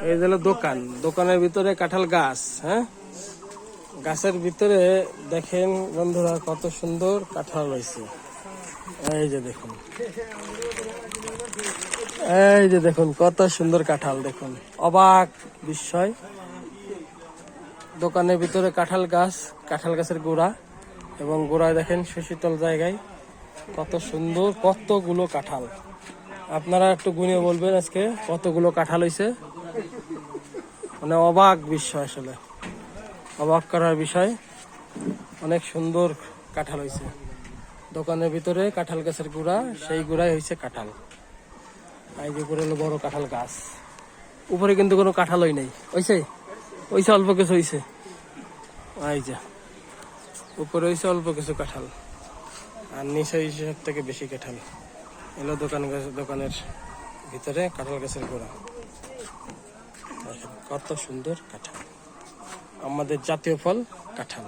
এই হলো দোকান, দোকানের ভিতরে কাঁঠাল গাছ। হ্যাঁ, গাছের ভিতরে দেখেন বন্ধুরা কত সুন্দর কাঁঠাল রয়েছে। এই যে দেখুন, এই যে দেখুন কত সুন্দর কাঁঠাল, দেখুন অবাক বিস্ময়। দোকানের ভিতরে কাঁঠাল গাছ, কাঁঠাল গাছের গোড়া, এবং গোড়ায় দেখেন সুশীতল জায়গায় কত সুন্দর কতগুলো কাঁঠাল। আপনারা একটু গুনিয়ে বলবেন আজকে কতগুলো কাঁঠাল হয়েছে। মানে অবাক বিস্ময়, আসলে অবাক করার বিষয়। অনেক সুন্দর কাঁঠাল হয়েছে দোকানের ভিতরে, কাঁঠাল গাছের গুড়া, সেই গুড়াই হয়েছে কাঁঠাল। এই যে উপরে হলো বড় কাঁঠাল গাছ, উপরে কিন্তু কোনো কাঁঠালই নেই, হয়েছে হয়েছে অল্প কিছু হয়েছে। এই যে উপরে হয়েছে অল্প কিছু কাঁঠাল, আর নিচে সব থেকে বেশি কাঁঠাল। এলো দোকানের ভিতরে কাঁঠাল গাছের গোড়া। কত সুন্দর কাঁঠাল, আমাদের জাতীয় ফল কাঁঠাল।